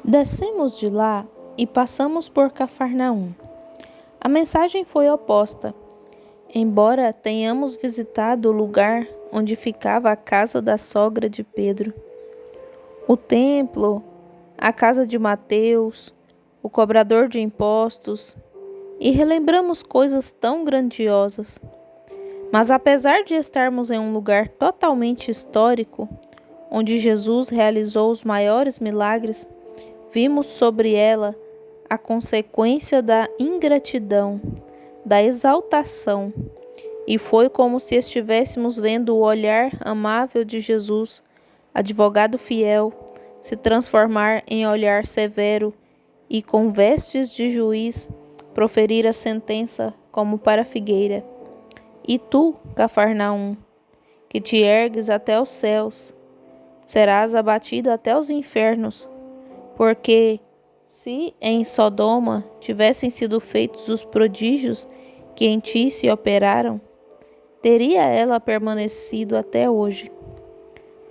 Descemos de lá e passamos por Cafarnaum. A mensagem foi oposta. Embora tenhamos visitado o lugar onde ficava a casa da sogra de Pedro, o templo, a casa de Mateus, o cobrador de impostos, e relembramos coisas tão grandiosas. Mas apesar de estarmos em um lugar totalmente histórico, onde Jesus realizou os maiores milagres, vimos sobre ela a consequência da ingratidão, da exaltação, e foi como se estivéssemos vendo o olhar amável de Jesus, advogado fiel, se transformar em olhar severo e, com vestes de juiz, proferir a sentença como para a figueira. E tu, Cafarnaum, que te ergues até os céus, serás abatido até os infernos, porque se em Sodoma tivessem sido feitos os prodígios que em ti se operaram, teria ela permanecido até hoje.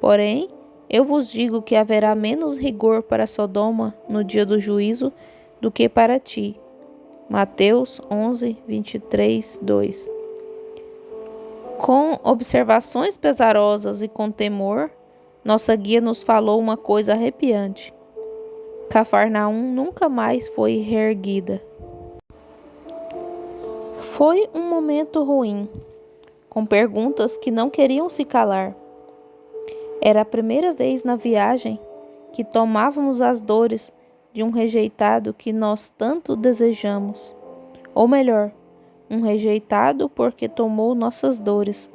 Porém, eu vos digo que haverá menos rigor para Sodoma no dia do juízo do que para ti. Mateus 11, 23, 2. Com observações pesarosas e com temor, nossa guia nos falou uma coisa arrepiante. Cafarnaum nunca mais foi reerguida. Foi um momento ruim, com perguntas que não queriam se calar. Era a primeira vez na viagem que tomávamos as dores de um rejeitado que nós tanto desejamos. Ou melhor, um rejeitado porque tomou nossas dores.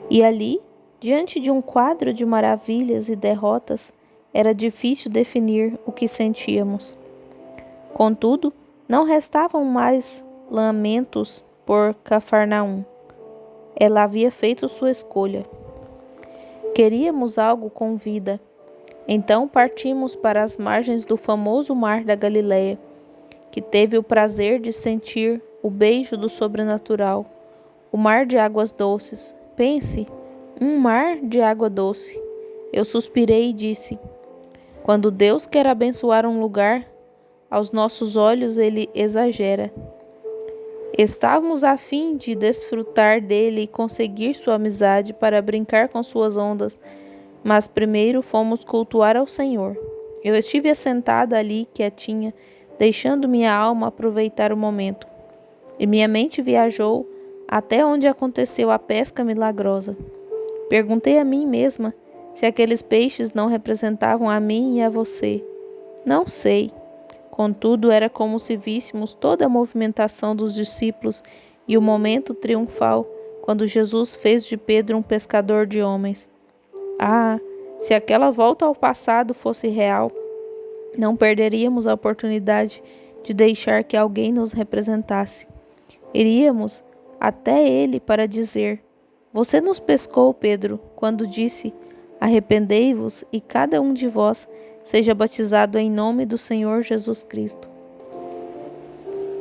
E ali, diante de um quadro de maravilhas e derrotas, era difícil definir o que sentíamos. Contudo, não restavam mais lamentos por Cafarnaum. Ela havia feito sua escolha. Queríamos algo com vida. Então partimos para as margens do famoso mar da Galileia, que teve o prazer de sentir o beijo do sobrenatural, o mar de águas doces. Pense, um mar de água doce. Eu suspirei e disse: quando Deus quer abençoar um lugar, aos nossos olhos ele exagera. Estávamos a fim de desfrutar dele e conseguir sua amizade para brincar com suas ondas, mas primeiro fomos cultuar ao Senhor. Eu estive assentada ali, quietinha, deixando minha alma aproveitar o momento, e minha mente viajou até onde aconteceu a pesca milagrosa. Perguntei a mim mesma se aqueles peixes não representavam a mim e a você. Não sei. Contudo, era como se víssemos toda a movimentação dos discípulos e o momento triunfal quando Jesus fez de Pedro um pescador de homens. Ah, se aquela volta ao passado fosse real, não perderíamos a oportunidade de deixar que alguém nos representasse. Iríamos até ele para dizer: você nos pescou, Pedro, quando disse: arrependei-vos e cada um de vós seja batizado em nome do Senhor Jesus Cristo.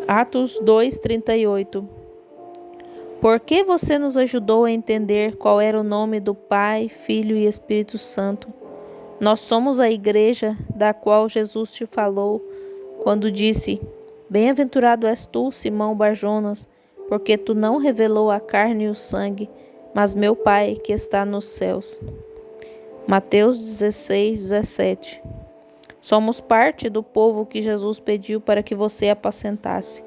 Atos 2:38. Por que você nos ajudou a entender qual era o nome do Pai, Filho e Espírito Santo? Nós somos a igreja da qual Jesus te falou quando disse: bem-aventurado és tu, Simão Barjonas, porque tu não revelou a carne e o sangue, mas meu Pai que está nos céus. Mateus 16:17. Somos parte do povo que Jesus pediu para que você apacentasse.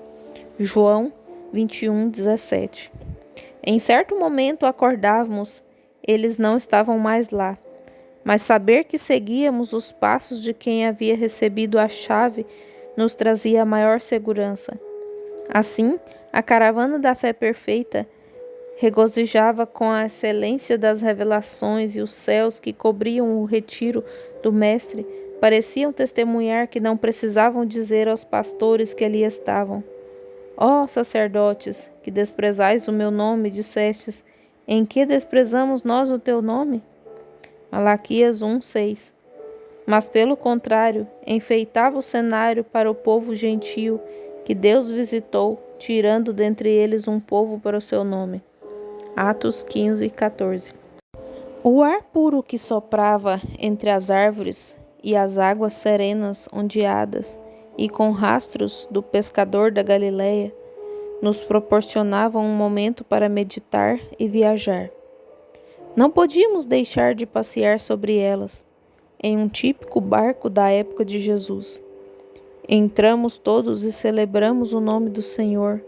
João 21:17. Em certo momento acordávamos, eles não estavam mais lá, mas saber que seguíamos os passos de quem havia recebido a chave nos trazia a maior segurança. Assim, a caravana da fé perfeita regozijava com a excelência das revelações, e os céus que cobriam o retiro do Mestre pareciam testemunhar que não precisavam dizer aos pastores que ali estavam: ó sacerdotes, que desprezais o meu nome, dissestes: em que desprezamos nós o teu nome? Malaquias 1:6. Mas pelo contrário, enfeitava o cenário para o povo gentio que Deus visitou, tirando dentre eles um povo para o seu nome. Atos 15:14. O ar puro que soprava entre as árvores e as águas serenas ondeadas, e com rastros do pescador da Galileia, nos proporcionavam um momento para meditar e viajar. Não podíamos deixar de passear sobre elas, em um típico barco da época de Jesus. Entramos todos e celebramos o nome do Senhor.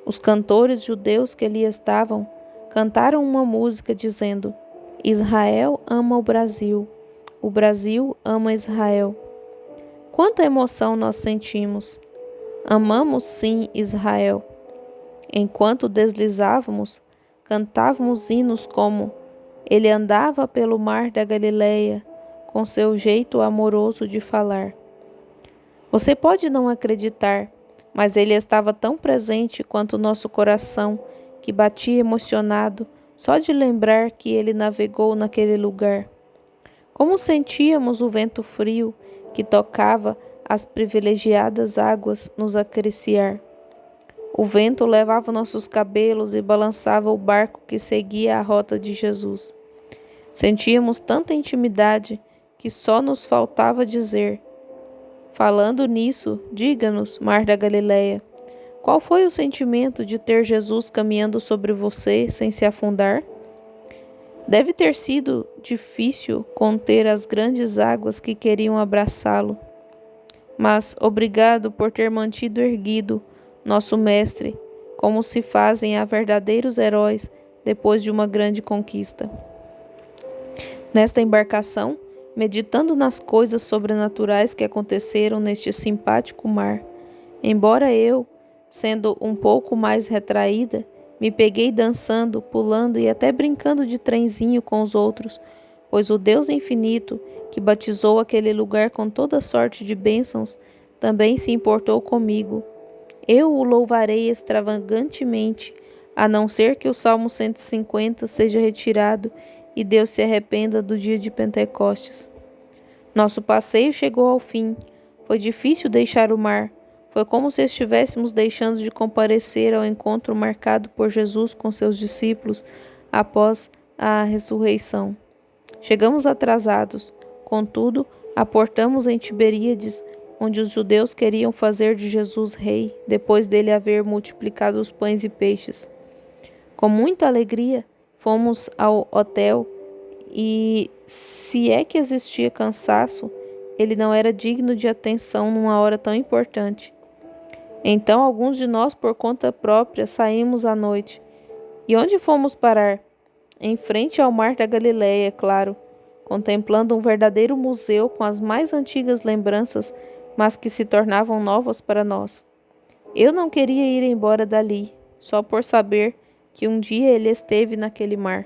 Os cantores judeus que ali estavam cantaram uma música dizendo: Israel ama o Brasil ama Israel. Quanta emoção nós sentimos! Amamos sim Israel. Enquanto deslizávamos, cantávamos hinos como: Ele andava pelo mar da Galileia, com seu jeito amoroso de falar. Você pode não acreditar, mas ele estava tão presente quanto o nosso coração, que batia emocionado só de lembrar que ele navegou naquele lugar. Como sentíamos o vento frio que tocava as privilegiadas águas nos acariciar. O vento levava nossos cabelos e balançava o barco que seguia a rota de Jesus. Sentíamos tanta intimidade que só nos faltava dizer: Falando nisso, diga-nos, Mar da Galileia, qual foi o sentimento de ter Jesus caminhando sobre você sem se afundar? Deve ter sido difícil conter as grandes águas que queriam abraçá-lo. Mas obrigado por ter mantido erguido nosso mestre, como se fazem a verdadeiros heróis depois de uma grande conquista. Nesta embarcação, meditando nas coisas sobrenaturais que aconteceram neste simpático mar, embora eu, sendo um pouco mais retraída, me peguei dançando, pulando e até brincando de trenzinho com os outros, pois o Deus infinito, que batizou aquele lugar com toda sorte de bênçãos, também se importou comigo. Eu o louvarei extravagantemente, a não ser que o Salmo 150 seja retirado e Deus se arrependa do dia de Pentecostes. Nosso passeio chegou ao fim. Foi difícil deixar o mar. Foi como se estivéssemos deixando de comparecer ao encontro marcado por Jesus com seus discípulos após a ressurreição. Chegamos atrasados. Contudo, aportamos em Tiberíades, onde os judeus queriam fazer de Jesus rei, depois dele haver multiplicado os pães e peixes. Com muita alegria, fomos ao hotel e, se é que existia cansaço, ele não era digno de atenção numa hora tão importante. Então, alguns de nós, por conta própria, saímos à noite. E onde fomos parar? Em frente ao Mar da Galileia, é claro, contemplando um verdadeiro museu com as mais antigas lembranças, mas que se tornavam novas para nós. Eu não queria ir embora dali, só por saber que um dia ele esteve naquele mar.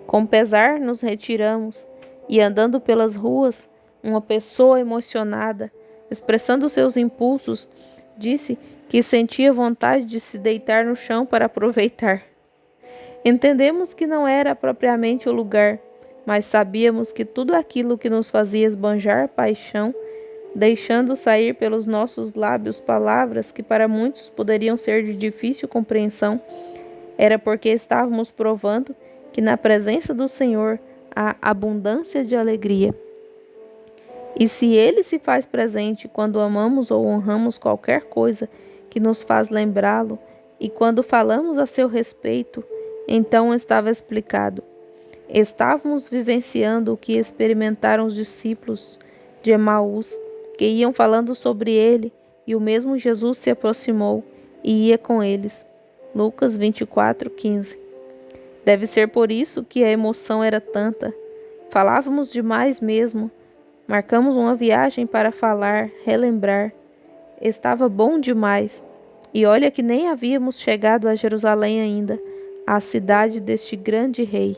Com pesar nos retiramos, e andando pelas ruas, uma pessoa emocionada, expressando seus impulsos, disse que sentia vontade de se deitar no chão para aproveitar. Entendemos que não era propriamente o lugar, mas sabíamos que tudo aquilo que nos fazia esbanjar paixão, deixando sair pelos nossos lábios palavras que para muitos poderiam ser de difícil compreensão, era porque estávamos provando que na presença do Senhor há abundância de alegria. E se Ele se faz presente quando amamos ou honramos qualquer coisa que nos faz lembrá-lo, e quando falamos a seu respeito, então estava explicado. Estávamos vivenciando o que experimentaram os discípulos de Emaús, que iam falando sobre ele, e o mesmo Jesus se aproximou e ia com eles. Lucas 24:15. Deve ser por isso que a emoção era tanta. Falávamos demais mesmo. Marcamos uma viagem para falar, relembrar. Estava bom demais. E olha que nem havíamos chegado a Jerusalém ainda, a cidade deste grande rei.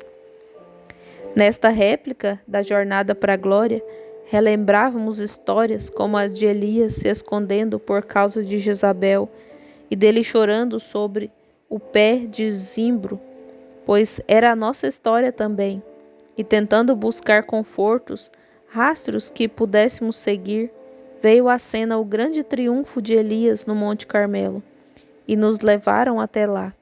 Nesta réplica da jornada para a glória, relembrávamos histórias como as de Elias se escondendo por causa de Jezabel e dele chorando sobre o pé de zimbro, pois era a nossa história também, e tentando buscar confortos, rastros que pudéssemos seguir, veio à cena o grande triunfo de Elias no Monte Carmelo, e nos levaram até lá.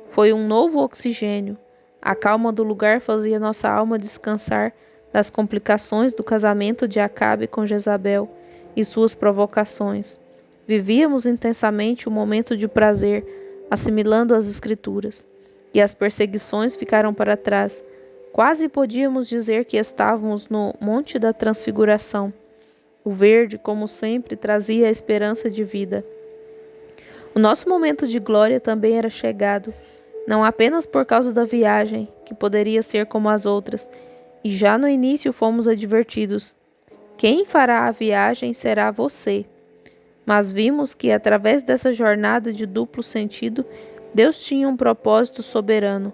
Foi um novo oxigênio. A calma do lugar fazia nossa alma descansar das complicações do casamento de Acabe com Jezabel e suas provocações. Vivíamos intensamente o momento de prazer, assimilando as Escrituras, e as perseguições ficaram para trás. Quase podíamos dizer que estávamos no Monte da Transfiguração. O verde, como sempre, trazia a esperança de vida. O nosso momento de glória também era chegado, não apenas por causa da viagem, que poderia ser como as outras, e já no início fomos advertidos: quem fará a viagem será você. Mas vimos que, através dessa jornada de duplo sentido, Deus tinha um propósito soberano.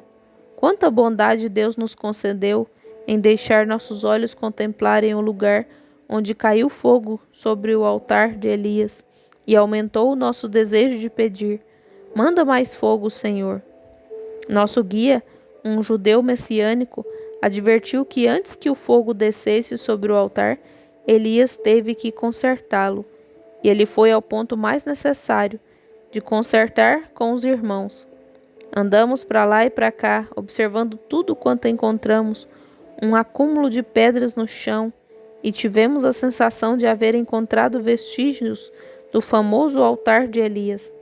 Quanta bondade Deus nos concedeu em deixar nossos olhos contemplarem o lugar onde caiu fogo sobre o altar de Elias, e aumentou o nosso desejo de pedir: manda mais fogo, Senhor. Nosso guia, um judeu messiânico, advertiu que antes que o fogo descesse sobre o altar, Elias teve que consertá-lo, e ele foi ao ponto mais necessário, de consertar com os irmãos. Andamos para lá e para cá, observando tudo quanto encontramos, um acúmulo de pedras no chão, e tivemos a sensação de haver encontrado vestígios do famoso altar de Elias.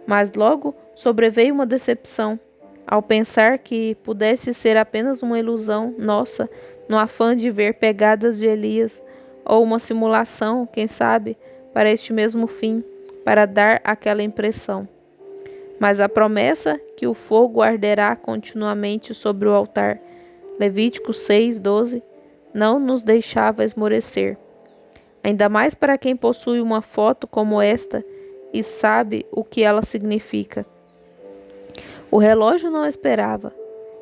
Mas logo sobreveio uma decepção, ao pensar que pudesse ser apenas uma ilusão nossa, no afã de ver pegadas de Elias, ou uma simulação, quem sabe, para este mesmo fim, para dar aquela impressão. Mas a promessa que o fogo arderá continuamente sobre o altar, Levítico 6:12, não nos deixava esmorecer. Ainda mais para quem possui uma foto como esta e sabe o que ela significa. O relógio não esperava.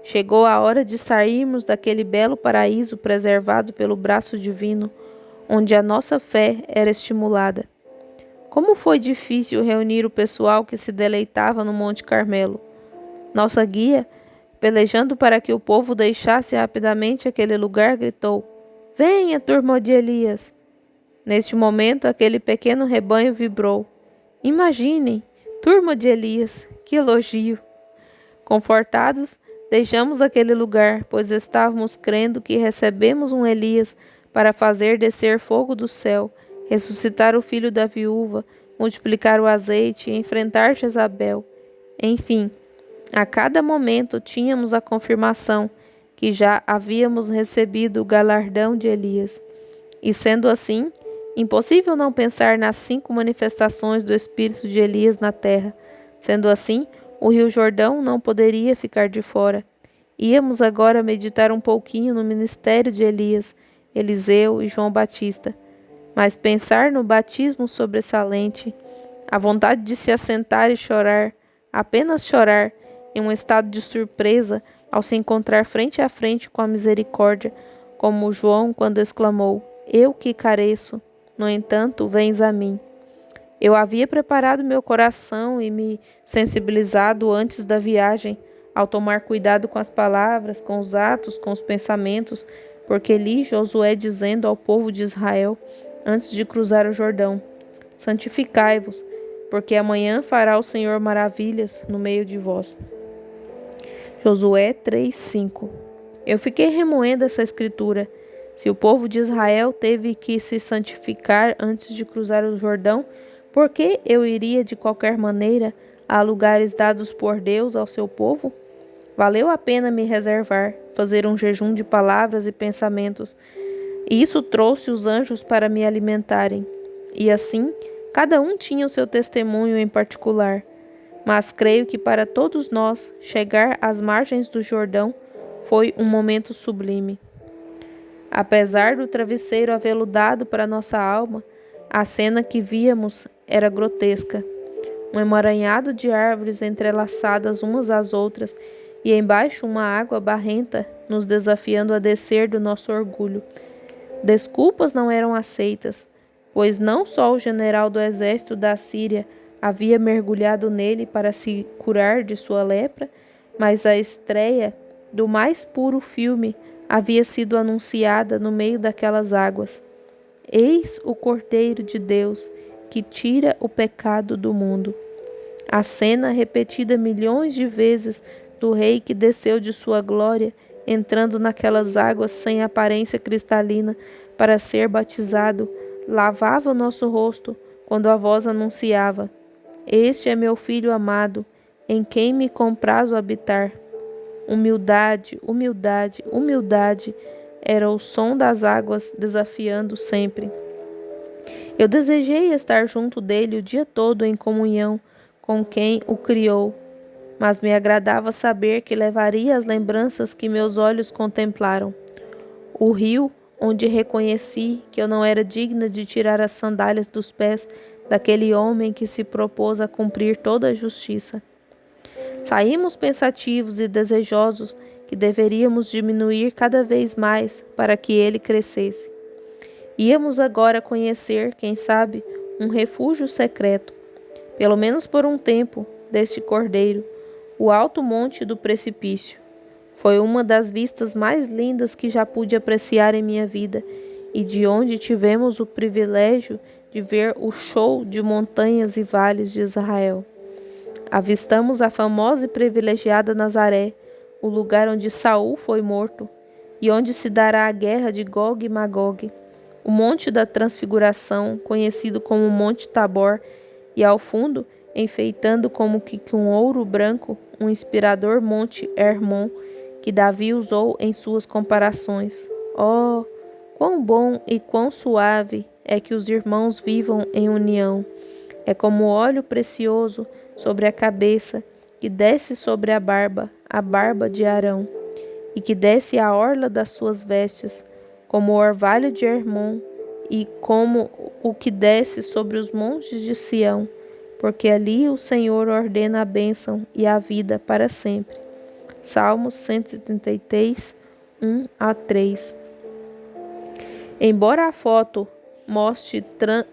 Chegou a hora de sairmos daquele belo paraíso preservado pelo braço divino, onde a nossa fé era estimulada. Como foi difícil reunir o pessoal que se deleitava no Monte Carmelo. Nossa guia, pelejando para que o povo deixasse rapidamente aquele lugar, gritou: venha, turma de Elias! Neste momento, aquele pequeno rebanho vibrou. Imaginem, turma de Elias, que elogio! Confortados, deixamos aquele lugar, pois estávamos crendo que recebemos um Elias para fazer descer fogo do céu, ressuscitar o filho da viúva, multiplicar o azeite e enfrentar Jezabel. Enfim, a cada momento tínhamos a confirmação que já havíamos recebido o galardão de Elias. E sendo assim, impossível não pensar nas 5 manifestações do Espírito de Elias na terra. Sendo assim, o Rio Jordão não poderia ficar de fora. Íamos agora meditar um pouquinho no ministério de Elias, Eliseu e João Batista. Mas pensar no batismo sobressalente, a vontade de se assentar e chorar, apenas chorar, em um estado de surpresa ao se encontrar frente a frente com a misericórdia, como João quando exclamou: eu que careço, no entanto, vens a mim. Eu havia preparado meu coração e me sensibilizado antes da viagem, ao tomar cuidado com as palavras, com os atos, com os pensamentos, porque li Josué dizendo ao povo de Israel, antes de cruzar o Jordão: santificai-vos, porque amanhã fará o Senhor maravilhas no meio de vós. Josué 3:5. Eu fiquei remoendo essa escritura. Se o povo de Israel teve que se santificar antes de cruzar o Jordão, por que eu iria de qualquer maneira a lugares dados por Deus ao seu povo? Valeu a pena me reservar, fazer um jejum de palavras e pensamentos. E isso trouxe os anjos para me alimentarem. E assim, cada um tinha o seu testemunho em particular. Mas creio que para todos nós, chegar às margens do Jordão foi um momento sublime. Apesar do travesseiro aveludado para nossa alma, a cena que víamos era grotesca. Um emaranhado de árvores entrelaçadas umas às outras e embaixo uma água barrenta nos desafiando a descer do nosso orgulho. Desculpas não eram aceitas, pois não só o general do exército da Síria havia mergulhado nele para se curar de sua lepra, mas a estreia do mais puro filme havia sido anunciada no meio daquelas águas. Eis o Cordeiro de Deus, que tira o pecado do mundo. A cena repetida milhões de vezes do rei que desceu de sua glória entrando naquelas águas sem aparência cristalina para ser batizado, lavava o nosso rosto quando a voz anunciava: Este é meu filho amado, em quem me comprazo habitar. Humildade, humildade, humildade era o som das águas desafiando sempre. Eu desejei estar junto dele o dia todo em comunhão com quem o criou, mas me agradava saber que levaria as lembranças que meus olhos contemplaram. O rio onde reconheci que eu não era digna de tirar as sandálias dos pés daquele homem que se propôs a cumprir toda a justiça. Saímos pensativos e desejosos que deveríamos diminuir cada vez mais para que ele crescesse. Íamos agora conhecer, quem sabe, um refúgio secreto, pelo menos por um tempo, deste cordeiro, o alto monte do precipício. Foi uma das vistas mais lindas que já pude apreciar em minha vida e de onde tivemos o privilégio de ver o show de montanhas e vales de Israel. Avistamos a famosa e privilegiada Nazaré, o lugar onde Saul foi morto e onde se dará a guerra de Gog e Magog, o Monte da Transfiguração, conhecido como Monte Tabor, e ao fundo, enfeitando como que com ouro branco, um inspirador Monte Hermon, que Davi usou em suas comparações. Oh, quão bom e quão suave é que os irmãos vivam em união! É como óleo precioso sobre a cabeça, que desce sobre a barba de Arão, e que desce à orla das suas vestes, como o orvalho de Hermon, e como o que desce sobre os montes de Sião, porque ali o Senhor ordena a bênção e a vida para sempre. Salmos 133, 1 a 3. Embora a foto mostre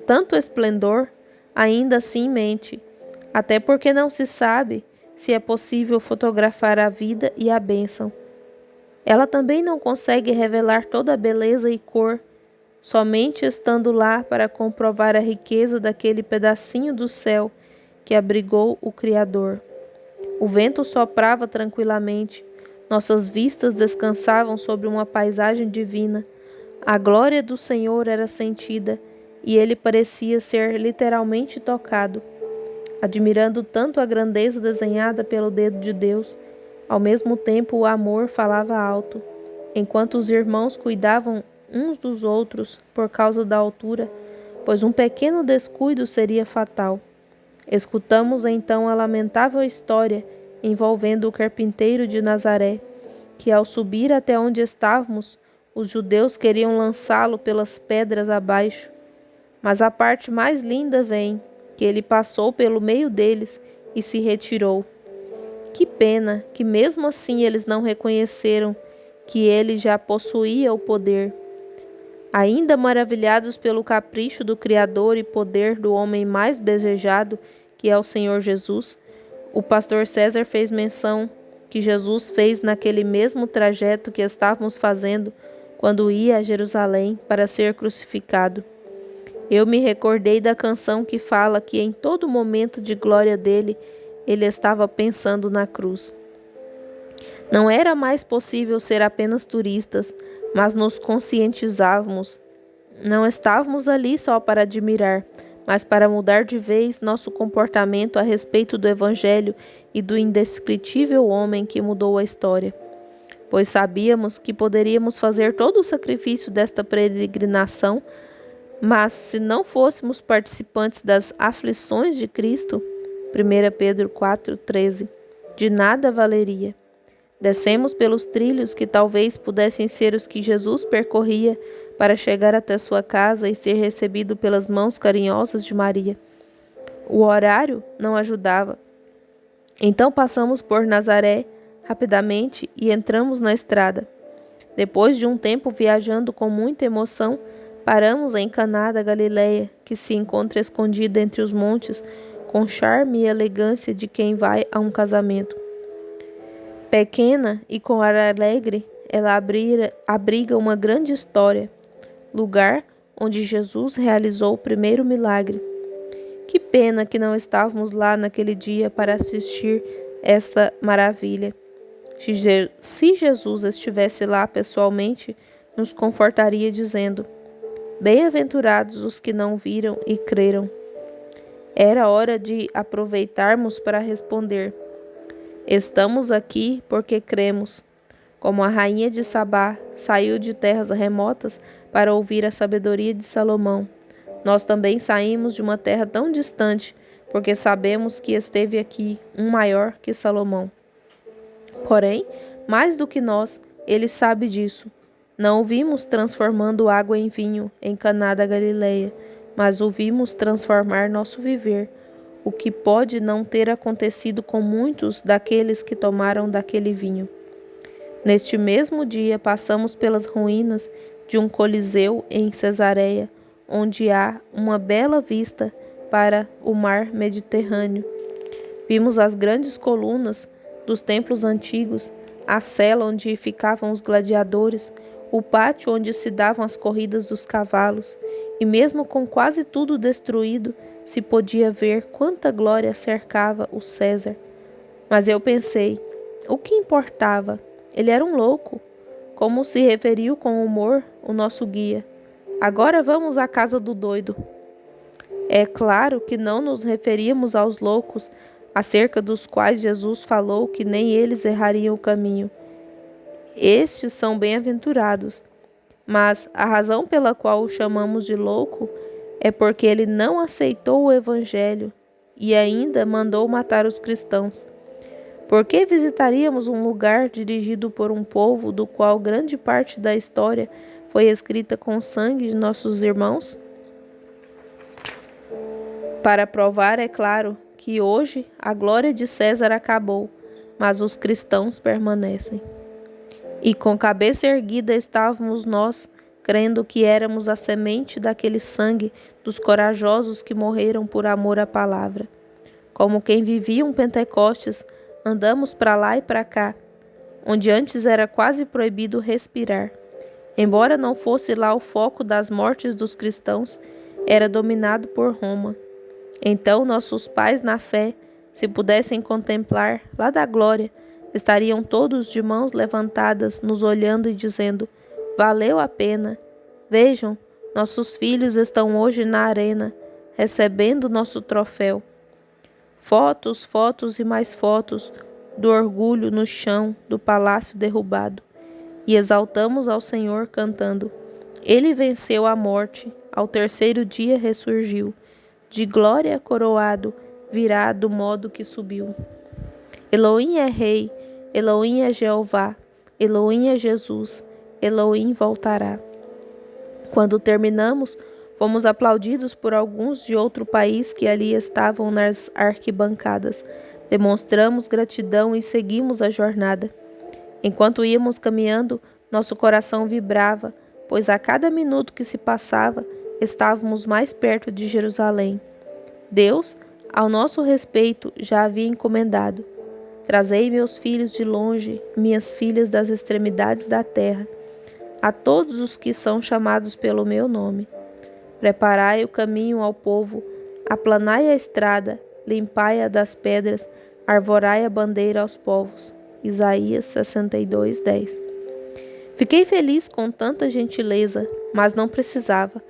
tanto esplendor, ainda assim mente, até porque não se sabe se é possível fotografar a vida e a bênção. Ela também não consegue revelar toda a beleza e cor, somente estando lá para comprovar a riqueza daquele pedacinho do céu que abrigou o Criador. O vento soprava tranquilamente, nossas vistas descansavam sobre uma paisagem divina, a glória do Senhor era sentida e ele parecia ser literalmente tocado. Admirando tanto a grandeza desenhada pelo dedo de Deus, ao mesmo tempo o amor falava alto, enquanto os irmãos cuidavam uns dos outros por causa da altura, pois um pequeno descuido seria fatal. Escutamos então a lamentável história envolvendo o carpinteiro de Nazaré, que ao subir até onde estávamos, os judeus queriam lançá-lo pelas pedras abaixo. Mas a parte mais linda vem, que ele passou pelo meio deles e se retirou. Que pena que mesmo assim eles não reconheceram que ele já possuía o poder. Ainda maravilhados pelo capricho do Criador e poder do homem mais desejado, que é o Senhor Jesus, o pastor César fez menção que Jesus fez naquele mesmo trajeto que estávamos fazendo quando ia a Jerusalém para ser crucificado. Eu me recordei da canção que fala que em todo momento de glória dele, ele estava pensando na cruz. Não era mais possível ser apenas turistas, mas nos conscientizávamos. Não estávamos ali só para admirar, mas para mudar de vez nosso comportamento a respeito do Evangelho e do indescritível homem que mudou a história. Pois sabíamos que poderíamos fazer todo o sacrifício desta peregrinação, mas se não fôssemos participantes das aflições de Cristo, 1 Pedro 4,13, de nada valeria. Descemos pelos trilhos que talvez pudessem ser os que Jesus percorria para chegar até sua casa e ser recebido pelas mãos carinhosas de Maria. O horário não ajudava. Então passamos por Nazaré rapidamente e entramos na estrada. Depois de um tempo viajando com muita emoção, paramos em Caná da Galileia, que se encontra escondida entre os montes, com charme e elegância de quem vai a um casamento. Pequena e com ar alegre, ela abriga uma grande história, lugar onde Jesus realizou o primeiro milagre. Que pena que não estávamos lá naquele dia para assistir essa maravilha. Se Jesus estivesse lá pessoalmente, nos confortaria dizendo: bem-aventurados os que não viram e creram. Era hora de aproveitarmos para responder: estamos aqui porque cremos. Como a rainha de Sabá saiu de terras remotas para ouvir a sabedoria de Salomão, nós também saímos de uma terra tão distante porque sabemos que esteve aqui um maior que Salomão. Porém, mais do que nós, ele sabe disso. Não o vimos transformando água em vinho em Caná da Galileia, mas o vimos transformar nosso viver, o que pode não ter acontecido com muitos daqueles que tomaram daquele vinho. Neste mesmo dia passamos pelas ruínas de um coliseu em Cesareia, onde há uma bela vista para o mar Mediterrâneo. Vimos as grandes colunas dos templos antigos, a cela onde ficavam os gladiadores, o pátio onde se davam as corridas dos cavalos, e mesmo com quase tudo destruído, se podia ver quanta glória cercava o César. Mas eu pensei, o que importava? Ele era um louco. Como se referiu com humor o nosso guia. Agora vamos à casa do doido. É claro que não nos referíamos aos loucos, acerca dos quais Jesus falou que nem eles errariam o caminho. Estes são bem-aventurados. Mas a razão pela qual o chamamos de louco é porque ele não aceitou o Evangelho e ainda mandou matar os cristãos. Por que visitaríamos um lugar dirigido por um povo do qual grande parte da história foi escrita com o sangue de nossos irmãos? Para provar, é claro, que hoje a glória de César acabou, mas os cristãos permanecem. E com cabeça erguida estávamos nós, crendo que éramos a semente daquele sangue dos corajosos que morreram por amor à palavra. Como quem vivia um Pentecostes, andamos para lá e para cá, onde antes era quase proibido respirar. Embora não fosse lá o foco das mortes dos cristãos, era dominado por Roma. Então nossos pais na fé, se pudessem contemplar lá da glória, estariam todos de mãos levantadas, nos olhando e dizendo: valeu a pena. Vejam, nossos filhos estão hoje na arena, recebendo nosso troféu. Fotos, fotos e mais fotos do orgulho no chão do palácio derrubado. E exaltamos ao Senhor cantando: Ele venceu a morte, ao terceiro dia ressurgiu. De glória coroado, virá do modo que subiu. Elohim é rei, Elohim é Jeová, Elohim é Jesus, Elohim voltará. Quando terminamos, fomos aplaudidos por alguns de outro país que ali estavam nas arquibancadas. Demonstramos gratidão e seguimos a jornada. Enquanto íamos caminhando, nosso coração vibrava, pois a cada minuto que se passava, estávamos mais perto de Jerusalém. Deus, ao nosso respeito, já havia encomendado: trazei meus filhos de longe, minhas filhas das extremidades da terra, a todos os que são chamados pelo meu nome. Preparai o caminho ao povo, aplanai a estrada, limpai-a das pedras, arvorai a bandeira aos povos. Isaías 62:10. Fiquei feliz com tanta gentileza, mas não precisava.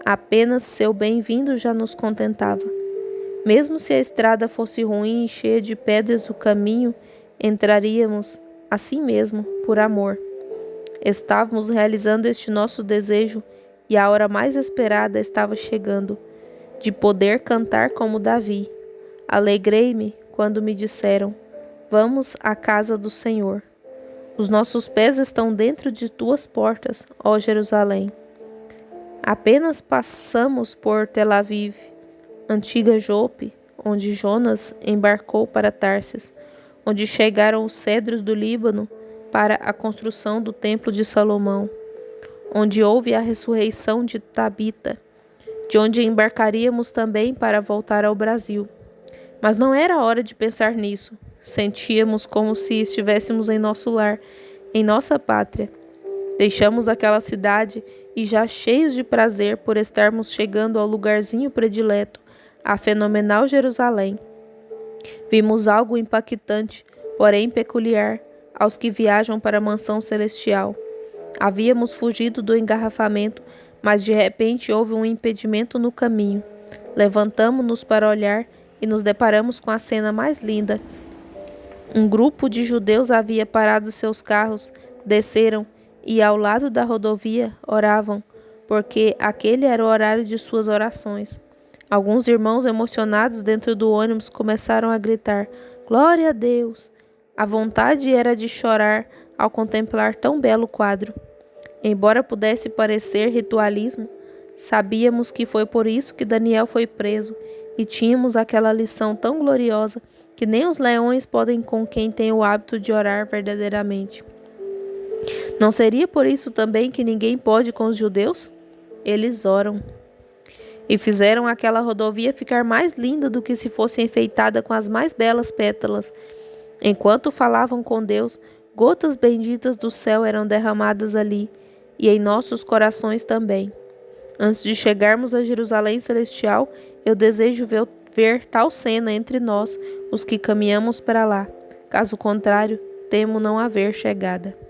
Apenas seu bem-vindo já nos contentava. Mesmo se a estrada fosse ruim e cheia de pedras o caminho, entraríamos, assim mesmo, por amor. Estávamos realizando este nosso desejo e a hora mais esperada estava chegando, de poder cantar como Davi. Alegrei-me quando me disseram: vamos à casa do Senhor. Os nossos pés estão dentro de tuas portas, ó Jerusalém. Apenas passamos por Tel Aviv, antiga Jope, onde Jonas embarcou para Tarsis, onde chegaram os cedros do Líbano para a construção do templo de Salomão, onde houve a ressurreição de Tabita, de onde embarcaríamos também para voltar ao Brasil. Mas não era hora de pensar nisso. Sentíamos como se estivéssemos em nosso lar, em nossa pátria. Deixamos aquela cidade e, já cheios de prazer por estarmos chegando ao lugarzinho predileto, a fenomenal Jerusalém, vimos algo impactante, porém peculiar, aos que viajam para a mansão celestial. Havíamos fugido do engarrafamento, mas de repente houve um impedimento no caminho. Levantamo-nos para olhar e nos deparamos com a cena mais linda. Um grupo de judeus havia parado seus carros, desceram e, ao lado da rodovia, oravam, porque aquele era o horário de suas orações. Alguns irmãos emocionados dentro do ônibus começaram a gritar: "Glória a Deus!" A vontade era de chorar ao contemplar tão belo quadro. Embora pudesse parecer ritualismo, sabíamos que foi por isso que Daniel foi preso e tínhamos aquela lição tão gloriosa que nem os leões podem com quem tem o hábito de orar verdadeiramente. Não seria por isso também que ninguém pode com os judeus? Eles oram. E fizeram aquela rodovia ficar mais linda do que se fosse enfeitada com as mais belas pétalas. Enquanto falavam com Deus, gotas benditas do céu eram derramadas ali, e em nossos corações também. Antes de chegarmos a Jerusalém Celestial, eu desejo ver tal cena entre nós, os que caminhamos para lá. Caso contrário, temo não haver chegada.